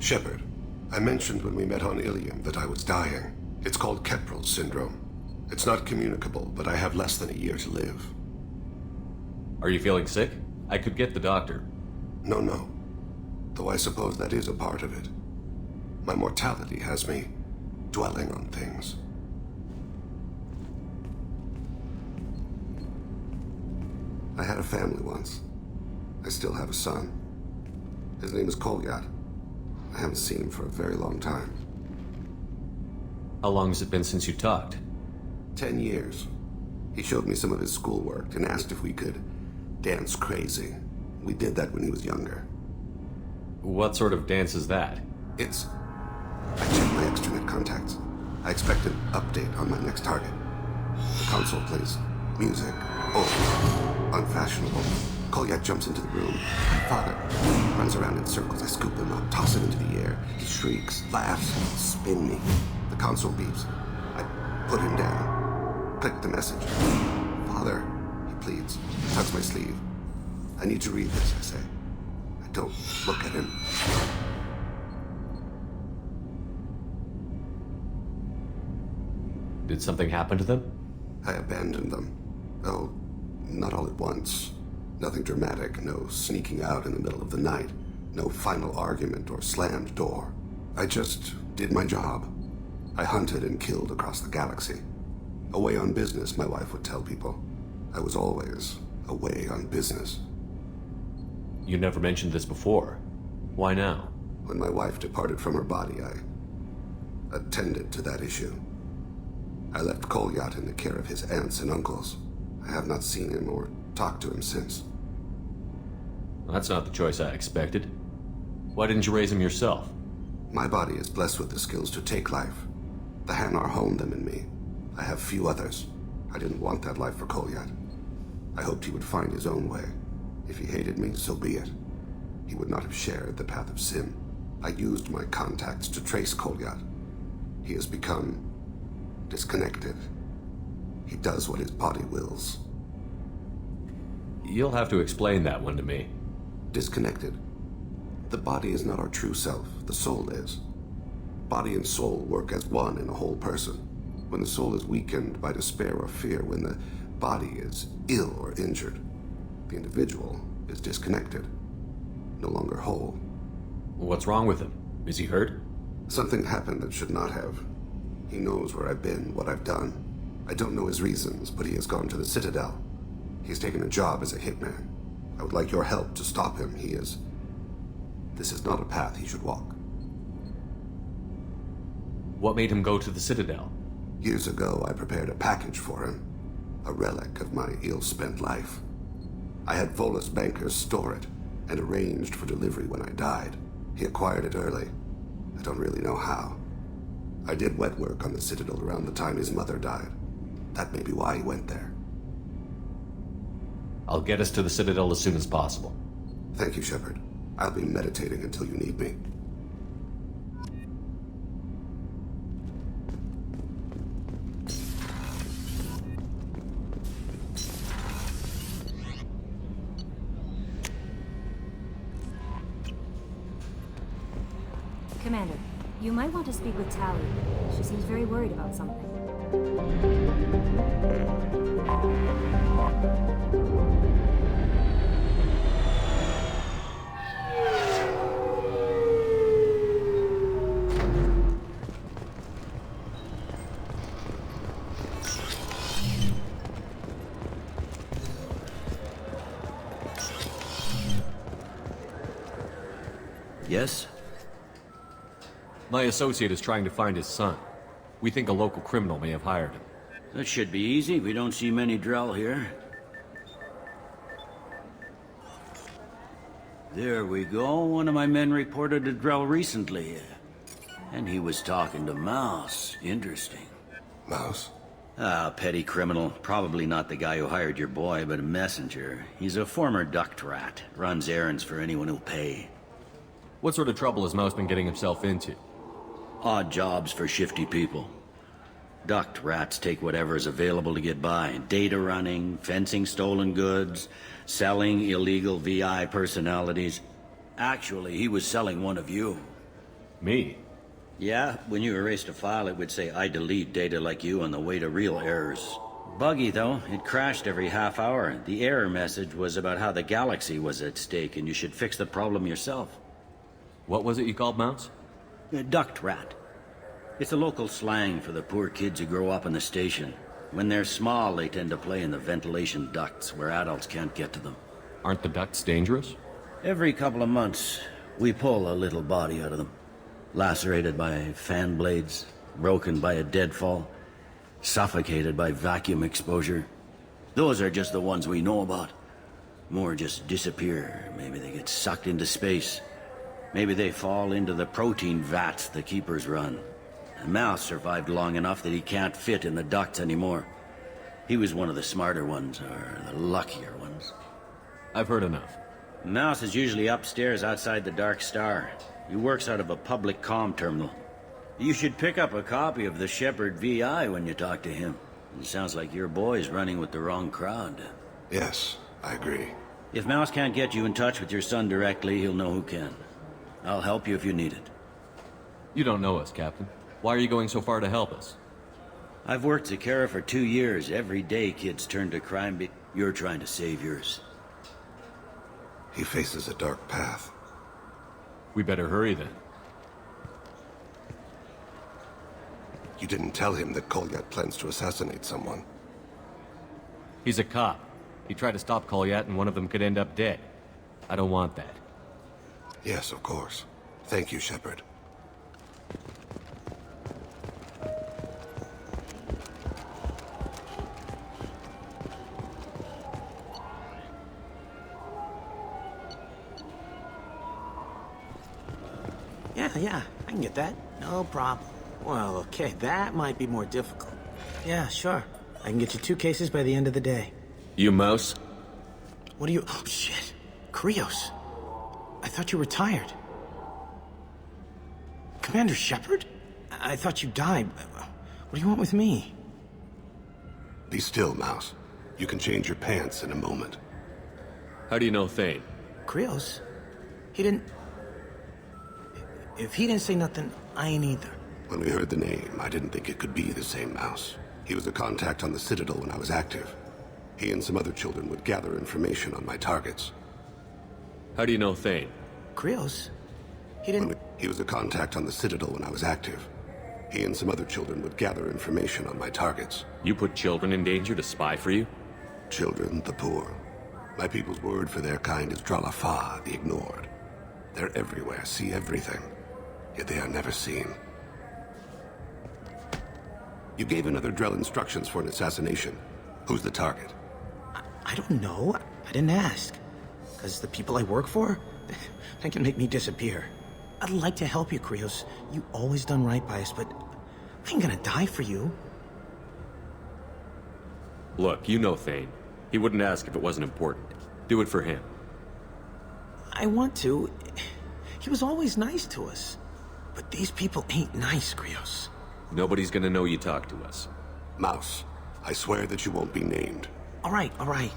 Shepard, I mentioned when we met on Ilium that I was dying. It's called Keprel's syndrome. It's not communicable, but I have less than a year to live. Are you feeling sick? I could get the doctor. No. Though I suppose that is a part of it. My mortality has me dwelling on things. I had a family once. I still have a son. His name is Kolyat. I haven't seen him for a very long time. How long has it been since you talked? 10 years. He showed me some of his schoolwork and asked if we could dance crazy. We did that when he was younger. What sort of dance is that? I checked my extranet contacts. I expect an update on my next target. The console plays music. Old. Unfashionable. Kolyat jumps into the room. My father runs around in circles. I scoop him up, toss him into the air. He shrieks, laughs, spin me. The console beeps. I put him down. Click the message. Father, he pleads. Tugs my sleeve. I need to read this, I say. I don't look at him. Did something happen to them? I abandoned them. Oh, not all at once. Nothing dramatic, no sneaking out in the middle of the night, no final argument or slammed door. I just did my job. I hunted and killed across the galaxy. Away on business, my wife would tell people. I was always away on business. You never mentioned this before. Why now? When my wife departed from her body, I attended to that issue. I left Kolyat in the care of his aunts and uncles. I have not seen him or talked to him since. That's not the choice I expected. Why didn't you raise him yourself? My body is blessed with the skills to take life. The Hanar honed them in me. I have few others. I didn't want that life for Kolyat. I hoped he would find his own way. If he hated me, so be it. He would not have shared the path of sin. I used my contacts to trace Kolyat. He has become disconnected. He does what his body wills. You'll have to explain that one to me. Disconnected. The body is not our true self. The soul is. Body and soul work as one in a whole person. When the soul is weakened by despair or fear, when the body is ill or injured, the individual is disconnected, no longer whole. What's wrong with him? Is he hurt? Something happened that should not have. He knows where I've been, what I've done. I don't know his reasons, but he has gone to the Citadel. He's taken a job as a hitman. I would like your help to stop him. This is not a path he should walk. What made him go to the Citadel? Years ago, I prepared a package for him. A relic of my ill-spent life. I had Volus bankers store it, and arranged for delivery when I died. He acquired it early. I don't really know how. I did wet work on the Citadel around the time his mother died. That may be why he went there. I'll get us to the Citadel as soon as possible. Thank you, Shepard. I'll be meditating until you need me. Commander, you might want to speak with Tally. She seems very worried about something. Yes? My associate is trying to find his son. We think a local criminal may have hired him. That should be easy. We don't see many Drell here. There we go. One of my men reported a Drell recently. And he was talking to Mouse. Interesting. Mouse? Ah, petty criminal. Probably not the guy who hired your boy, but a messenger. He's a former duct rat. Runs errands for anyone who'll pay. What sort of trouble has Mouse been getting himself into? Odd jobs for shifty people. Duct rats take whatever is available to get by. Data running, fencing stolen goods, selling illegal VI personalities. Actually, he was selling one of you. Me? Yeah, when you erased a file, it would say, I delete data like you on the way to real errors. Buggy, though. It crashed every half hour. The error message was about how the galaxy was at stake, and you should fix the problem yourself. What was it you called Mouse? Duct rat. It's a local slang for the poor kids who grow up in the station. When they're small, they tend to play in the ventilation ducts where adults can't get to them. Aren't the ducts dangerous? Every couple of months, we pull a little body out of them. Lacerated by fan blades, broken by a deadfall, suffocated by vacuum exposure. Those are just the ones we know about. More just disappear. Maybe they get sucked into space. Maybe they fall into the protein vats the keepers run. And Mouse survived long enough that he can't fit in the ducts anymore. He was one of the smarter ones, or the luckier ones. I've heard enough. Mouse is usually upstairs outside the Dark Star. He works out of a public comm terminal. You should pick up a copy of the Shepherd VI when you talk to him. It sounds like your boy's running with the wrong crowd. Yes, I agree. If Mouse can't get you in touch with your son directly, he'll know who can. I'll help you if you need it. You don't know us, Captain. Why are you going so far to help us? I've worked at Kara for 2 years. Every day kids turn to crime. You're trying to save yours. He faces a dark path. We better hurry then. You didn't tell him that Kolyat plans to assassinate someone. He's a cop. He tried to stop Kolyat and one of them could end up dead. I don't want that. Yes, of course. Thank you, Shepard. Yeah, I can get that. No problem. Well, okay, that might be more difficult. Yeah, sure. I can get you 2 cases by the end of the day. You Mouse? What are you... Oh, shit. Krios. I thought you were retired. Commander Shepard? I thought you died. What do you want with me? Be still, Mouse. You can change your pants in a moment. How do you know Thane? Krios? He didn't... If he didn't say nothing, I ain't either. When we heard the name, I didn't think it could be the same Mouse. He was a contact on the Citadel when I was active. He and some other children would gather information on my targets. How do you know Thane? Krios? He didn't... He was a contact on the Citadel when I was active. He and some other children would gather information on my targets. You put children in danger to spy for you? Children, the poor. My people's word for their kind is Dralafa, the ignored. They're everywhere, see everything. Yet they are never seen. You gave another Drell instructions for an assassination. Who's the target? I don't know. I didn't ask. Because the people I work for, they can make me disappear. I'd like to help you, Krios. You always done right by us, but I ain't gonna die for you. Look, you know Thane. He wouldn't ask if it wasn't important. Do it for him. I want to. He was always nice to us. But these people ain't nice, Krios. Nobody's gonna know you talked to us. Mouse, I swear that you won't be named. All right.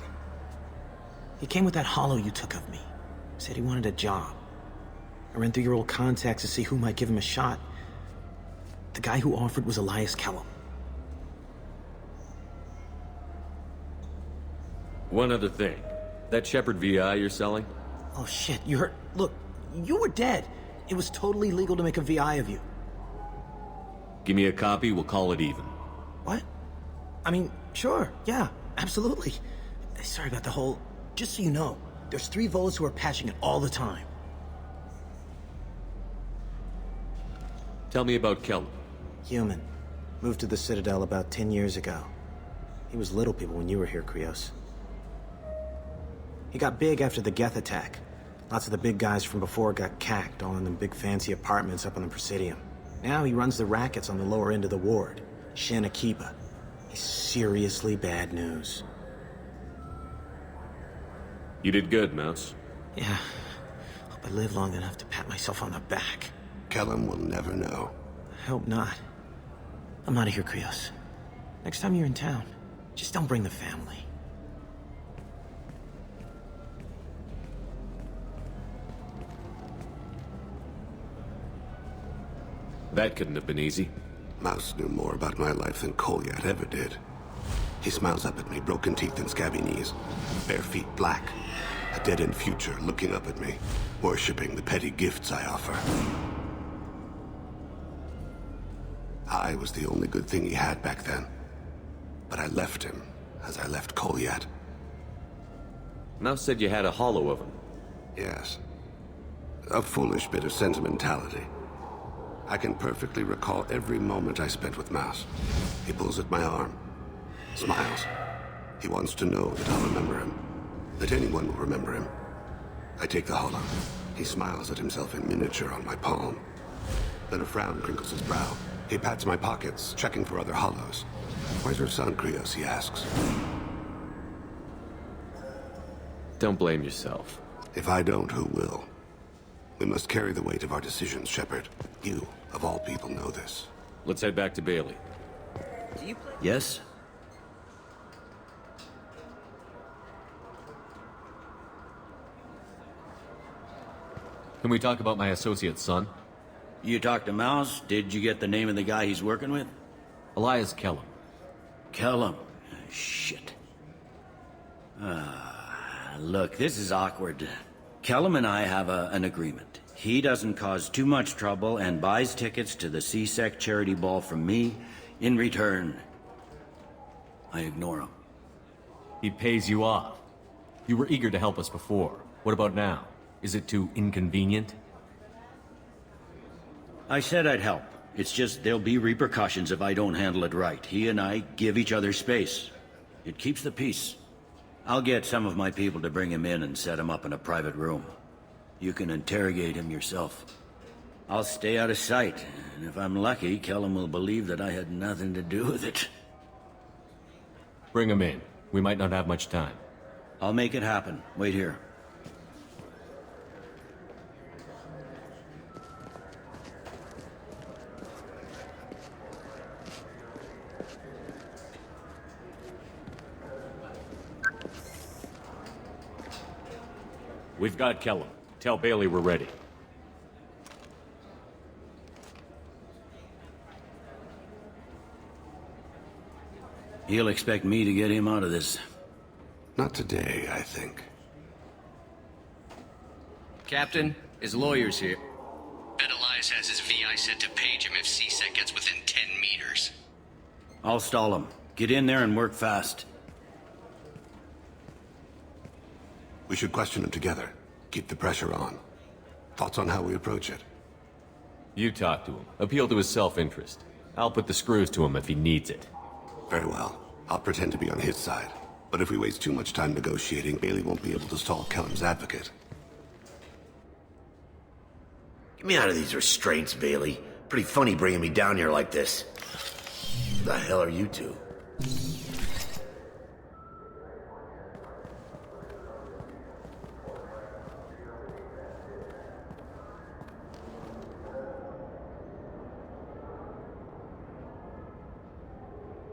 He came with that hollow you took of me. Said he wanted a job. I ran through your old contacts to see who might give him a shot. The guy who offered was Elias Kellum. One other thing. That Shepherd VI you're selling? Oh shit, you heard... Look, you were dead. It was totally legal to make a VI of you. Give me a copy, we'll call it even. What? I mean, sure, yeah, absolutely. Sorry about the whole... Just so you know, there's 3 Volas who are patching it all the time. Tell me about Kellum. Human. Moved to the Citadel about 10 years ago. He was little people when you were here, Krios. He got big after the Geth attack. Lots of the big guys from before got cacked, all in them big fancy apartments up on the Presidium. Now he runs the rackets on the lower end of the ward, Shin Akiba. He's seriously bad news. You did good, Mouse. Yeah. Hope I live long enough to pat myself on the back. Kellum will never know. I hope not. I'm out of here, Krios. Next time you're in town, just don't bring the family. That couldn't have been easy. Mouse knew more about my life than Kolyat ever did. He smiles up at me, broken teeth and scabby knees, bare feet black, a dead-end future looking up at me, worshipping the petty gifts I offer. I was the only good thing he had back then, but I left him as I left Kolyat. Mouse said you had a hollow of him. Yes. A foolish bit of sentimentality. I can perfectly recall every moment I spent with Mouse. He pulls at my arm, smiles. He wants to know that I'll remember him, that anyone will remember him. I take the hollow. He smiles at himself in miniature on my palm. Then a frown crinkles his brow. He pats my pockets, checking for other hollows. Where's your son, Krios? He asks. Don't blame yourself. If I don't, who will? We must carry the weight of our decisions, Shepard. You, of all people, know this. Let's head back to Bailey. Yes? Can we talk about my associate's son? You talked to Mouse? Did you get the name of the guy he's working with? Elias Kellum. Kellum. Shit. Look, this is awkward. Kellum and I have an agreement. He doesn't cause too much trouble and buys tickets to the C-Sec charity ball from me. In return, I ignore him. He pays you off. You were eager to help us before. What about now? Is it too inconvenient? I said I'd help. It's just there'll be repercussions if I don't handle it right. He and I give each other space. It keeps the peace. I'll get some of my people to bring him in and set him up in a private room. You can interrogate him yourself. I'll stay out of sight, and if I'm lucky, Kellum will believe that I had nothing to do with it. Bring him in. We might not have much time. I'll make it happen. Wait here. We've got Kellum. Tell Bailey we're ready. He'll expect me to get him out of this. Not today, I think. Captain, his lawyer's here. Bet Elias has his VI set to page him if C-Sec gets within 10 meters. I'll stall him. Get in there and work fast. We should question him together. Keep the pressure on. Thoughts on how we approach it? You talk to him. Appeal to his self-interest. I'll put the screws to him if he needs it. Very well. I'll pretend to be on his side. But if we waste too much time negotiating, Bailey won't be able to stall Kellum's advocate. Get me out of these restraints, Bailey. Pretty funny bringing me down here like this. Who the hell are you two?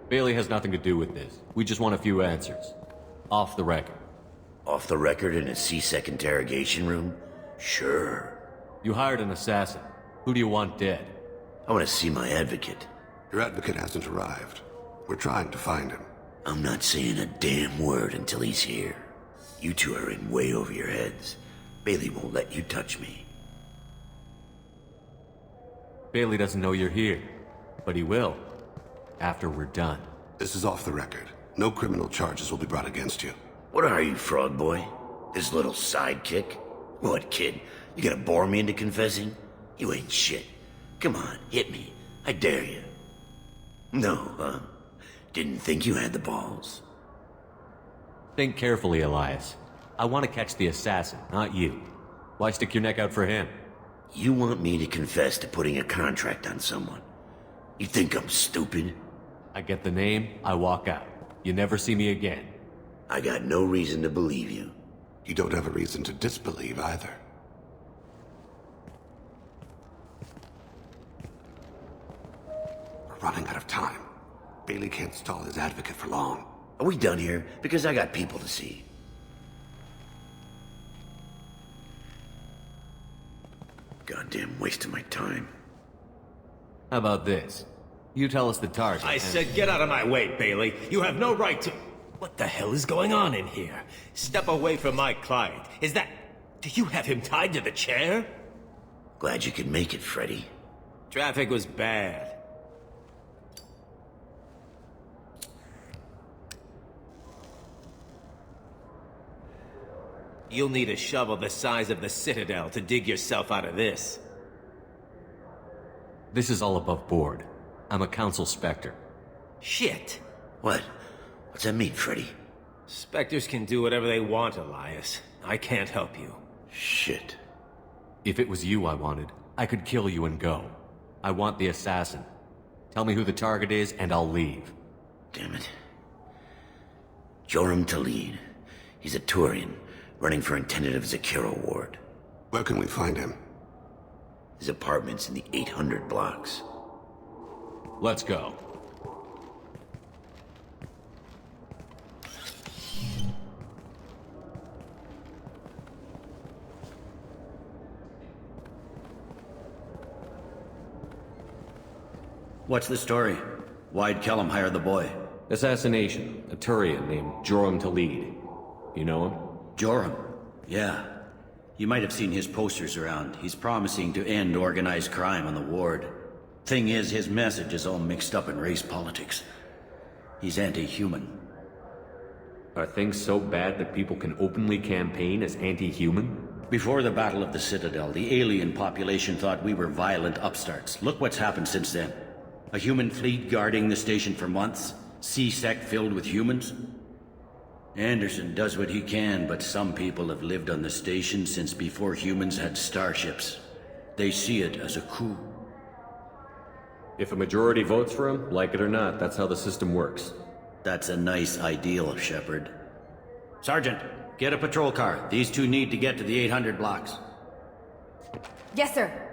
Bailey has nothing to do with this. We just want a few answers. Off the record. Off the record in a C-Sec interrogation room? Sure. You hired an assassin. Who do you want dead? I want to see my advocate. Your advocate hasn't arrived. We're trying to find him. I'm not saying a damn word until he's here. You two are in way over your heads. Bailey won't let you touch me. Bailey doesn't know you're here. But he will. After we're done. This is off the record. No criminal charges will be brought against you. What are you, frog boy? This little sidekick? What, kid? You gonna bore me into confessing? You ain't shit. Come on, hit me. I dare you. No, huh? Didn't think you had the balls. Think carefully, Elias. I want to catch the assassin, not you. Why stick your neck out for him? You want me to confess to putting a contract on someone? You think I'm stupid? I get the name, I walk out. You never see me again. I got no reason to believe you. You don't have a reason to disbelieve either. We're running out of time. Bailey can't stall his advocate for long. Are we done here? Because I got people to see. Goddamn waste of my time. How about this? You tell us the target. I said get out of my way, Bailey. You have no right to... What the hell is going on in here? Step away from my client. Is that... Do you have him tied to the chair? Glad you could make it, Freddy. Traffic was bad. You'll need a shovel the size of the Citadel to dig yourself out of this. This is all above board. I'm a council specter. Shit. What? What's that mean, Freddy? Spectres can do whatever they want, Elias. I can't help you. Shit. If it was you I wanted, I could kill you and go. I want the assassin. Tell me who the target is, and I'll leave. Damn it. Joram Talid. He's a Turian, running for intendant of Zakiro Ward. Where can we find him? His apartment's in the 800 blocks. Let's go. What's the story? Why'd Kellum hire the boy? Assassination. A Turian named Joram Talid. You know him? Joram? Yeah. You might have seen his posters around. He's promising to end organized crime on the ward. Thing is, his message is all mixed up in race politics. He's anti-human. Are things so bad that people can openly campaign as anti-human? Before the Battle of the Citadel, the alien population thought we were violent upstarts. Look what's happened since then. A human fleet guarding the station for months. C-Sec filled with humans. Anderson does what he can, but some people have lived on the station since before humans had starships. They see it as a coup. If a majority votes for him, like it or not, that's how the system works. That's a nice ideal, Shepard. Sergeant, get a patrol car. These two need to get to the 800 blocks. Yes, sir.